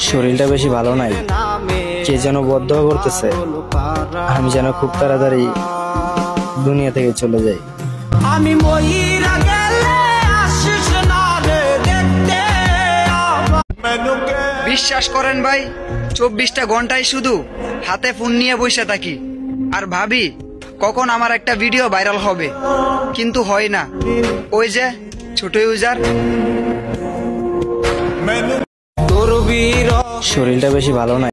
শরীরটা বেশি ভালো নাই, কে যেন বদ্ধ করতেছে। আমি যেন খুব তাড়াতাড়ি দুনিয়া থেকে চলে যাই। আমি মহিরা গেলে আসিস না রে দেখতে। বিশ্বাস করেন ভাই, 24টা ঘন্টায় শুধু হাতে ফোন নিয়ে বসে থাকি আর ভাবি কখন আমার একটা ভিডিও ভাইরাল হবে, কিন্তু হয় না। ওই যে ছোট ইউজার। তোর বীর শরীরটা বেশি ভালো নাই।